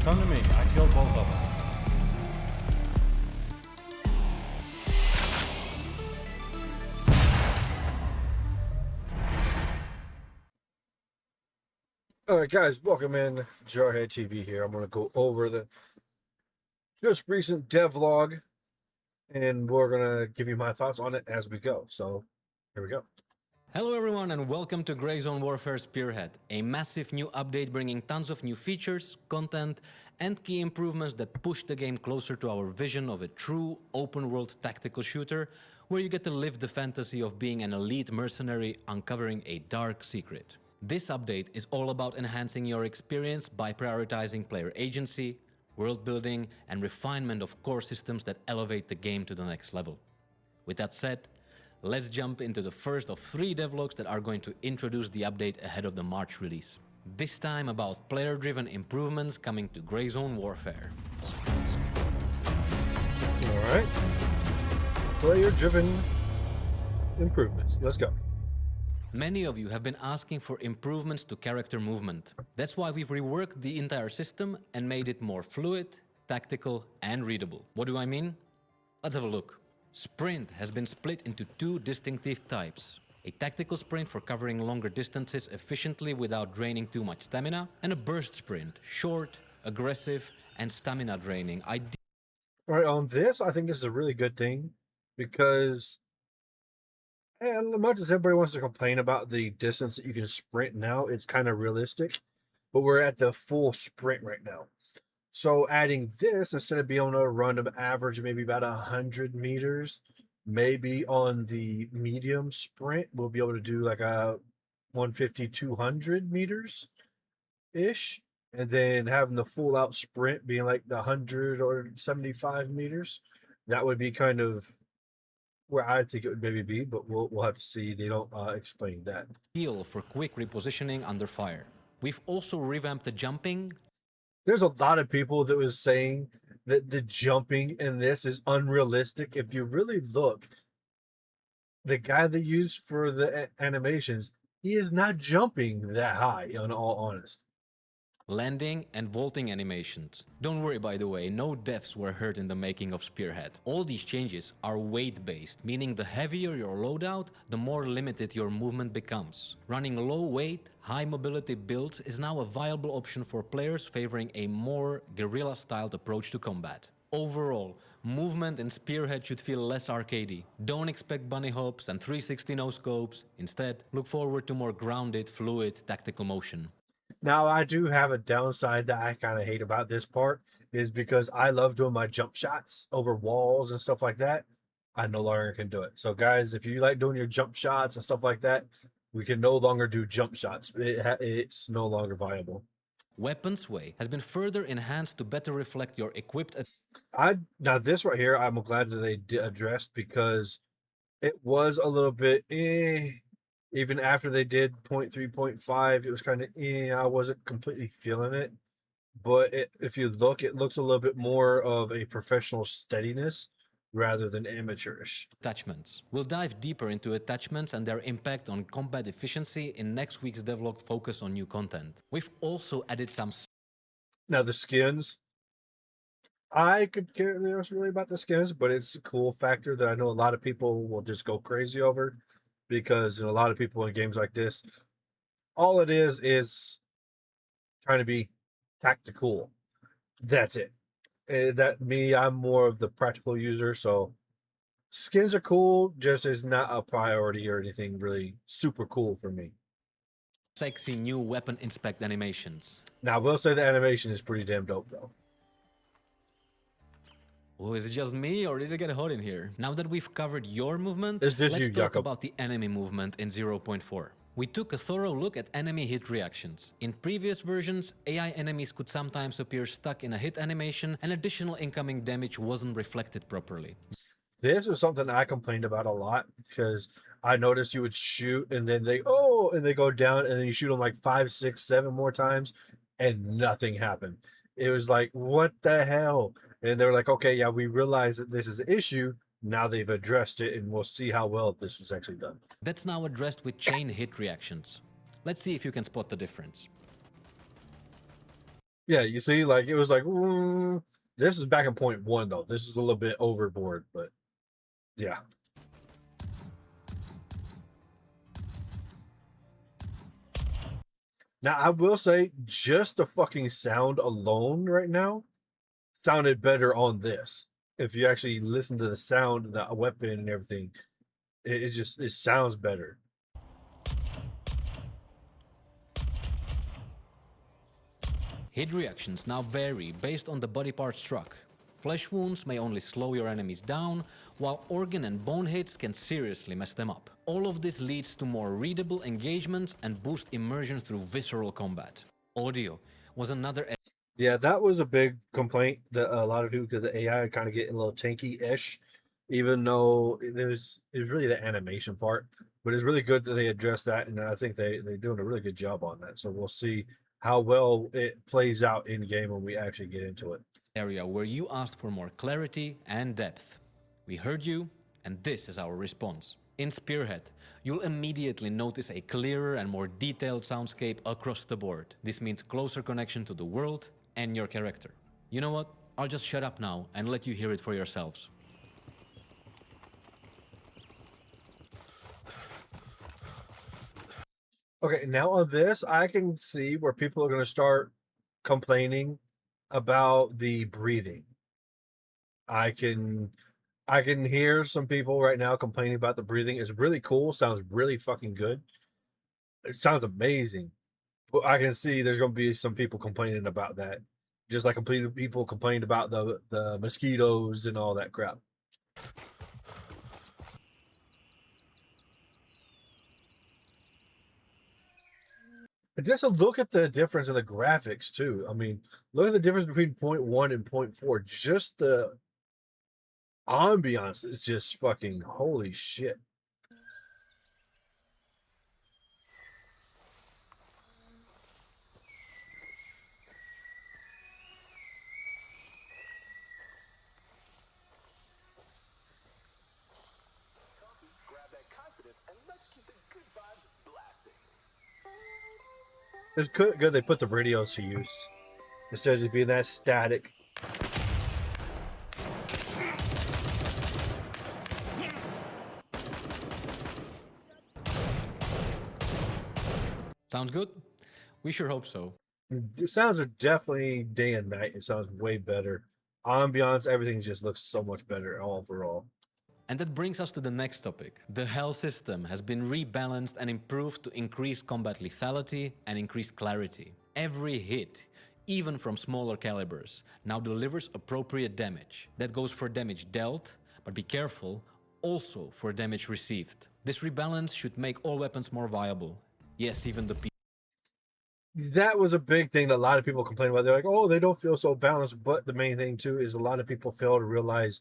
Come to me. I killed both of them. Alright guys, welcome in. Jarhead TV here. I'm going to go over the just recent devlog and we're going to give you my thoughts on it as we go. So, here we go. Hello everyone and welcome to Grayzone Warfare Spearhead, a massive new update bringing tons of new features, content and key improvements that push the game closer to our vision of a true open-world tactical shooter where you get to live the fantasy of being an elite mercenary uncovering a dark secret. This update is all about enhancing your experience by prioritizing player agency, world building and refinement of core systems that elevate the game to the next level. With that said, let's jump into the first of 3 devlogs that are going to introduce the update ahead of the March release. This time about player-driven improvements coming to Grayzone Warfare. Alright. Player-driven improvements. Let's go. Many of you have been asking for improvements to character movement. That's why we've reworked the entire system and made it more fluid, tactical and readable. What do I mean? Let's have a look. Sprint has been split into 2 distinctive types. A tactical sprint for covering longer distances efficiently without draining too much stamina, and a burst sprint, short, aggressive, and stamina draining. Alright, on this, I think this is a really good thing because as much as everybody wants to complain about the distance that you can sprint now, it's kind of realistic, but we're at the full sprint right now. So adding this, instead of being on a run of average maybe about 100 meters, maybe on the medium sprint, we'll be able to do like a 150, 200 meters ish. And then having the full out sprint being like the 100 or 75 meters, that would be kind of where I think it would maybe be, but we'll have to see. They don't explain that. Ideal for quick repositioning under fire. We've also revamped the jumping. There's a lot of people that was saying that the jumping in this is unrealistic. If you really look, the guy they used for the animations, he is not jumping that high, in all honesty. Landing and vaulting animations. Don't worry, by the way, no deaths were hurt in the making of Spearhead. All these changes are weight-based, meaning the heavier your loadout, the more limited your movement becomes. Running low-weight, high-mobility builds is now a viable option for players favoring a more guerrilla-styled approach to combat. Overall, movement in Spearhead should feel less arcadey. Don't expect bunny hops and 360 no-scopes. Instead, look forward to more grounded, fluid, tactical motion. Now, I do have a downside that I kind of hate about this part is because I love doing my jump shots over walls and stuff like that. I no longer can do it. So, guys, if you like doing your jump shots and stuff like that, we can no longer do jump shots. It's no longer viable. Weapon sway has been further enhanced to better reflect your equipped. Now this right here, I'm glad that they addressed because it was a little bit even after they did 0.3, 0.5, it was kind of I wasn't completely feeling it. But if you look, it looks a little bit more of a professional steadiness rather than amateurish. Attachments. We'll dive deeper into attachments and their impact on combat efficiency in next week's devlog focus on new content. We've also added some. Now the skins, I could care less really about the skins, but it's a cool factor that I know a lot of people will just go crazy over because a lot of people in games like this, all it is trying to be tactical. That's it. I'm more of the practical user, so skins are cool, just is not a priority or anything really super cool for me. Sexy new weapon inspect animations. Now, I will say the animation is pretty damn dope, though. Oh, is it just me or did it get hot in here? Now that we've covered your movement, It's just let's you, talk Jakob. about the enemy movement in 0.4. We took a thorough look at enemy hit reactions. In previous versions, AI enemies could sometimes appear stuck in a hit animation and additional incoming damage wasn't reflected properly. This is something I complained about a lot because I noticed you would shoot and then they go down and then you shoot them like 5, 6, 7 more times and nothing happened. It was like, what the hell? And they're like, okay, yeah, we realize that this is an issue. Now they've addressed it and we'll see how well this was actually done. That's now addressed with chain hit reactions. Let's see if you can spot the difference. Yeah, you see, like it was like this is back in point one though. This is a little bit overboard, but yeah. Now I will say, just the fucking sound alone right now sounded better on this. If you actually listen to the sound of the weapon and everything, it sounds better. Hit reactions now vary based on the body part struck. Flesh wounds may only slow your enemies down, while organ and bone hits can seriously mess them up. All of this leads to more readable engagements and boost immersion through visceral combat. Audio was another. Yeah, that was a big complaint that a lot of people, because the AI kind of getting a little tanky-ish, even though it was really the animation part. But it's really good that they addressed that, and I think they're doing a really good job on that. So we'll see how well it plays out in game when we actually get into it. Area where you asked for more clarity and depth. We heard you, and this is our response. In Spearhead, you'll immediately notice a clearer and more detailed soundscape across the board. This means closer connection to the world and your character. You know what? I'll just shut up now and let you hear it for yourselves. Okay, now on this, I can see where people are going to start complaining about the breathing. I can I can hear some people right now complaining about the breathing. It's really cool, sounds really fucking good. It sounds amazing. But I can see there's going to be some people complaining about that. Just like complete people complained about the mosquitoes and all that crap. But just a look at the difference in the graphics too. I mean, look at the difference between point one and point four. Just the ambiance is just fucking holy shit. It's good they put the radios to use instead of just being that static. Sounds good? We sure hope so. The sounds are definitely day and night. It sounds way better. Ambiance, everything just looks so much better overall. And that brings us to the next topic. The Hell system has been rebalanced and improved to increase combat lethality and increase clarity. Every hit, even from smaller calibers, now delivers appropriate damage. That goes for damage dealt, but be careful, also for damage received. This rebalance should make all weapons more viable. Yes, even the That was a big thing that a lot of people complain about. They're like, oh, they don't feel so balanced. But the main thing too is a lot of people fail to realize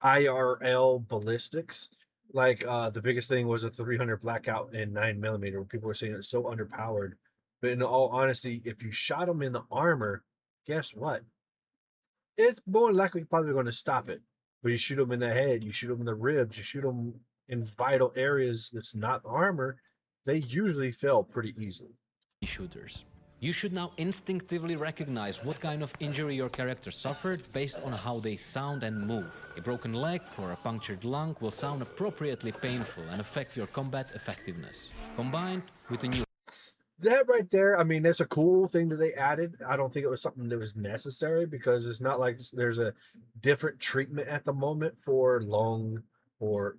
IRL ballistics. Like the biggest thing was a 300 blackout in 9mm, where people were saying it's so underpowered. But in all honesty, if you shot them in the armor, guess what? It's more likely probably going to stop it. But you shoot them in the head, you shoot them in the ribs, you shoot them in vital areas that's not armor, they usually fail pretty easily. shooters. You should now instinctively recognize what kind of injury your character suffered based on how they sound and move. A broken leg or a punctured lung will sound appropriately painful and affect your combat effectiveness. Combined with the new That right there, I mean, that's a cool thing that they added. I don't think it was something that was necessary, because it's not like there's a different treatment at the moment for lung or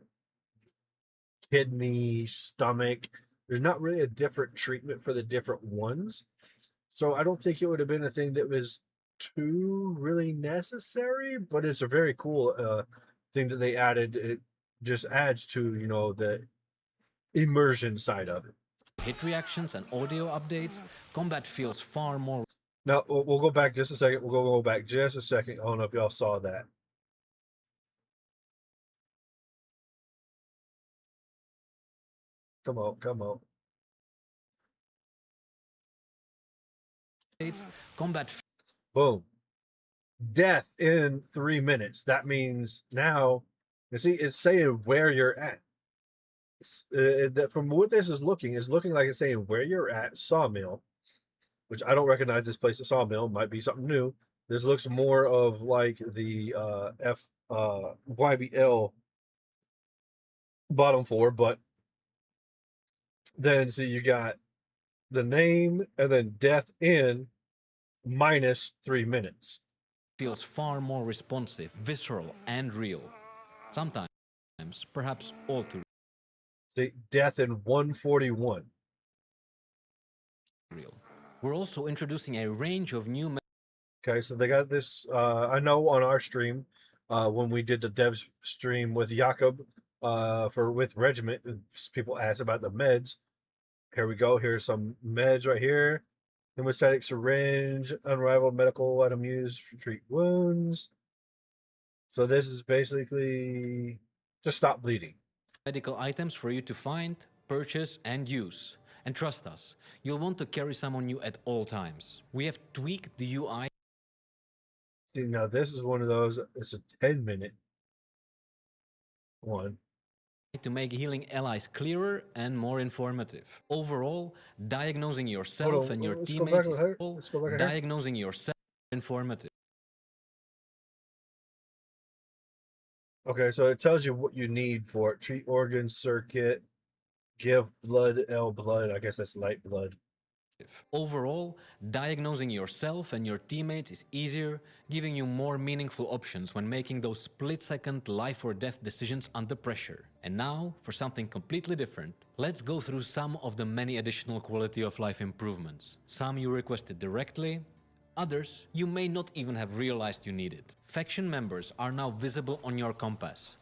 kidney, stomach. There's not really a different treatment for the different ones. So I don't think it would have been a thing that was too really necessary, but it's a very cool thing that they added. It just adds to, the immersion side of it. hit reactions and audio updates, combat feels far more. Now we'll go back just a second. We'll go back just a second. I don't know if y'all saw that. Come on, come on. Combat Boom. Death in 3 minutes. That means now, you see, it's saying where you're at. From what this is looking like it's saying where you're at, Sawmill. which I don't recognize this place at Sawmill. Might be something new. This looks more of like the YBL bottom four, but then see you got the name and then death in minus 3 minutes. Feels far more responsive, visceral, and real. Sometimes, perhaps all too See, death in 141. real. We're also introducing a range of new Okay, so they got this. I know on our stream, when we did the devs stream with Jakob, with Regiment, people asked about the meds. Here we go. Here's some meds right here. Hemostatic syringe, unrivaled medical item used to treat wounds. So this is basically to stop bleeding. medical items for you to find, purchase, and use. And trust us, you'll want to carry some on you at all times. We have tweaked the UI See, now this is one of those. It's a 10-minute one. to make healing allies clearer and more informative. Overall, diagnosing yourself and your let's go teammates back is here. simple. Let's go back here. Diagnosing yourself is informative. Okay, so it tells you what you need for it. Treat organ circuit, give blood, L blood. I guess that's light blood. Overall, diagnosing yourself and your teammates is easier, giving you more meaningful options when making those split-second life or death decisions under pressure. And now, for something completely different, let's go through some of the many additional quality of life improvements. Some you requested directly, others you may not even have realized you needed. Faction members are now visible on your compass.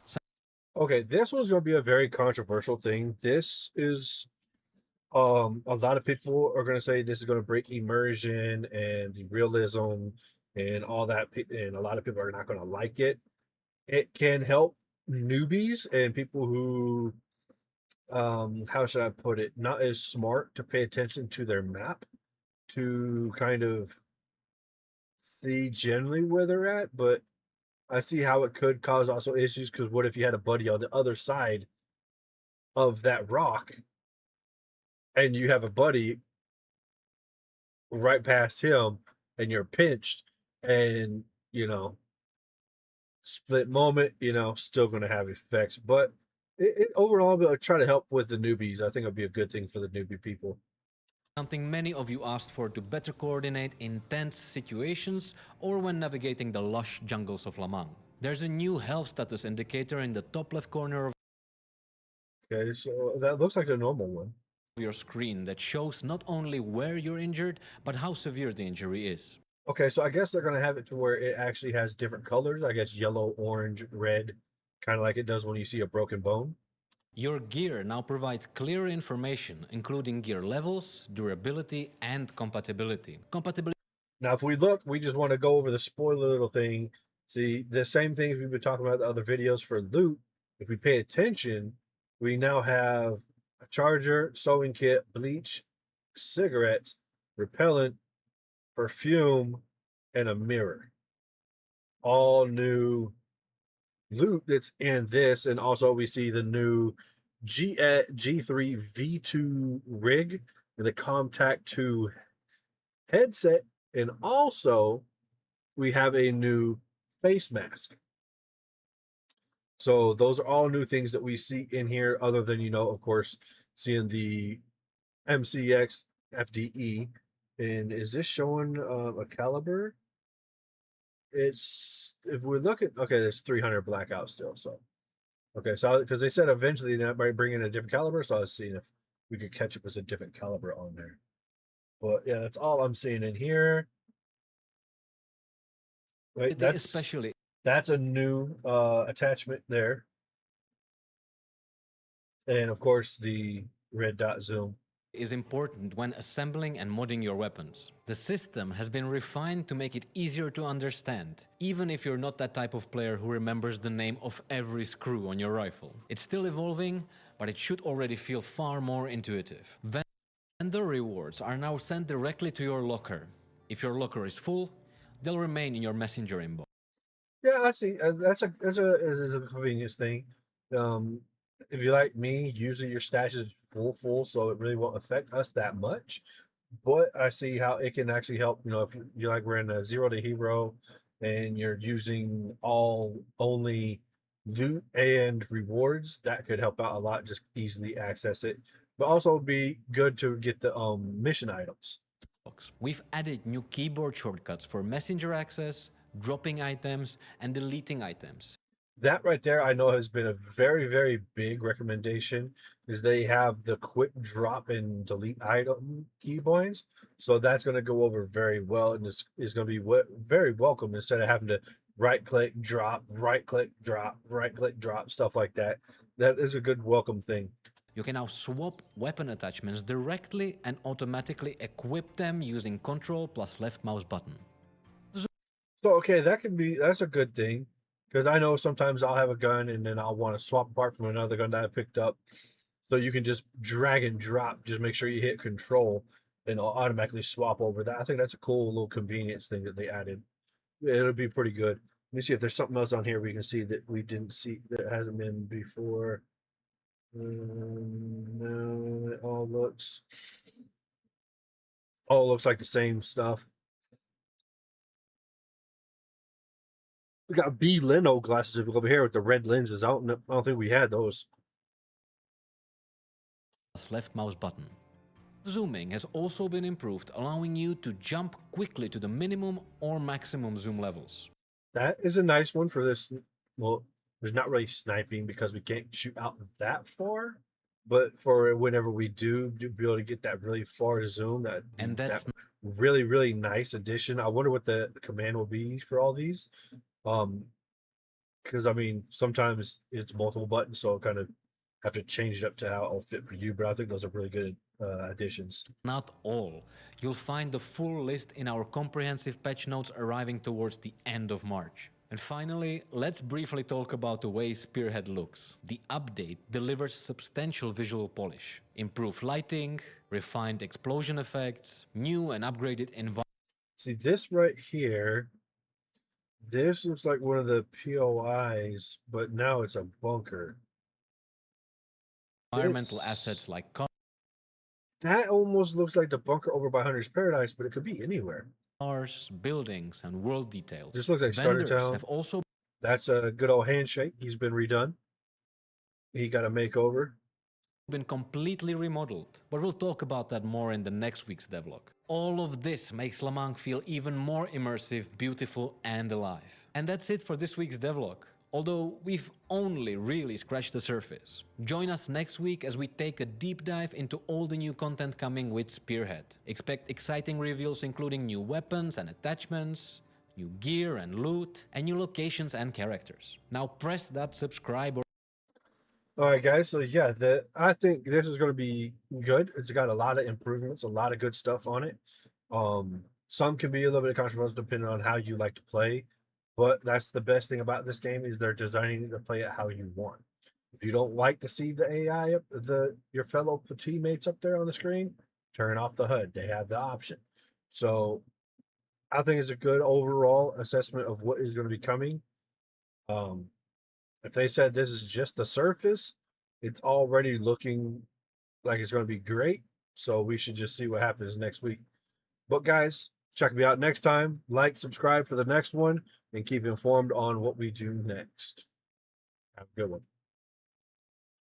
Okay, this one's going to be a very controversial thing. This is a lot of people are going to say this is going to break immersion and the realism and all that, and a lot of people are not going to like it. It can help newbies and people who how should I put it, not as smart to pay attention to their map to kind of see generally where they're at, but I see how it could cause also issues, because what if you had a buddy on the other side of that rock and you have a buddy right past him and you're pinched, and split moment, still going to have effects. But it overall will try to help with the newbies. I think it'll be a good thing for the newbie people. Something many of you asked for to better coordinate in tense situations or when navigating the lush jungles of Lamang. There's a new health status indicator in the top left corner of Okay, so that looks like the normal one. your screen that shows not only where you're injured, but how severe the injury is. Okay, so I guess they're going to have it to where it actually has different colors. I guess yellow, orange, red, kind of like it does when you see a broken bone. Your gear now provides clear information, including gear levels, durability, and compatibility. Now, if we look, we just want to go over the spoiler little thing. See, the same things we've been talking about in the other videos for loot. If we pay attention, we now have a charger, sewing kit, bleach, cigarettes, repellent, perfume, and a mirror. All new loot that's in this. And also we see the new G3 V2 rig and the Comtac 2 headset. And also we have a new face mask. So those are all new things that we see in here, other than, of course, seeing the MCX FDE. And is this showing a caliber? It's, if we look at, okay, there's 300 blackout still. So, okay, so because they said eventually they might bring in a different caliber, so I was seeing if we could catch up with a different caliber on there. But yeah, that's all I'm seeing in here. Right, that's a new attachment there. And of course the red dot zoom is important when assembling and modding your weapons. The system has been refined to make it easier to understand, even if you're not that type of player who remembers the name of every screw on your rifle. It's still evolving, but it should already feel far more intuitive. Vendor rewards are now sent directly to your locker. If your locker is full, they'll remain in your messenger inbox. Yeah, I see. That's a convenience thing. If you like me, usually your stash is full, so it really won't affect us that much. but I see how it can actually help. You know, if you're like we're in a zero to hero and you're using all only loot and rewards, that could help out a lot. Just easily access it, but also be good to get the mission items. We've added new keyboard shortcuts for messenger access, dropping items, and deleting items. That right there, I know has been a very, very big recommendation. Is they have the quick drop and delete item keybinds, so that's going to go over very well, and this is going to be very welcome instead of having to right click drop, right click drop, right click drop, stuff like that. That is a good welcome thing. You can now swap weapon attachments directly and automatically equip them using Ctrl plus left mouse button. So okay, that's a good thing because I know sometimes I'll have a gun and then I'll want to swap apart from another gun that I picked up. So you can just drag and drop, just make sure you hit control and it'll automatically swap over that. I think that's a cool little convenience thing that they added. It'll be pretty good. Let me see if there's something else on here we can see that we didn't see that hasn't been before. No, it all looks like the same stuff. We got B Leno glasses over here with the red lenses. I don't think we had those. Plus left mouse button. Zooming has also been improved, allowing you to jump quickly to the minimum or maximum zoom levels. That is a nice one for this. Well, there's not really sniping because we can't shoot out that far, but for whenever we do be able to get that really far zoom, And that's that really, really nice addition. I wonder what the command will be for all these. Because I mean, sometimes it's multiple buttons, so I'll kind of have to change it up to how it'll fit for you. But I think those are really good additions. not all. You'll find the full list in our comprehensive patch notes arriving towards the end of March. And finally, let's briefly talk about the way Spearhead looks. The update delivers substantial visual polish, improved lighting, refined explosion effects, new and upgraded environments. See this right here. This looks like one of the POIs, but now it's a bunker. Environmental It's- assets like That almost looks like the bunker over by Hunter's Paradise, but it could be anywhere. cars, buildings, and world details. This looks like Starter Vendors Town. have also That's a good old handshake. He's been redone. He got a makeover. been completely remodeled, but we'll talk about that more in the next week's devlog. All of this makes Lamang feel even more immersive, beautiful, and alive. And that's it for this week's devlog, although we've only really scratched the surface. Join us next week as we take a deep dive into all the new content coming with Spearhead. Expect exciting reveals including new weapons and attachments, new gear and loot, and new locations and characters. Now press that subscribe or All right, guys. So yeah, I think this is going to be good. It's got a lot of improvements, a lot of good stuff on it. Some can be a little bit controversial depending on how you like to play, but that's the best thing about this game is they're designing it to play it how you want. If you don't like to see the AI your fellow teammates up there on the screen, turn off the HUD. They have the option. So I think it's a good overall assessment of what is going to be coming. If they said this is just the surface, it's already looking like it's going to be great. So we should just see what happens next week. But guys, check me out next time. Like, subscribe for the next one, and keep informed on what we do next. Have a good one.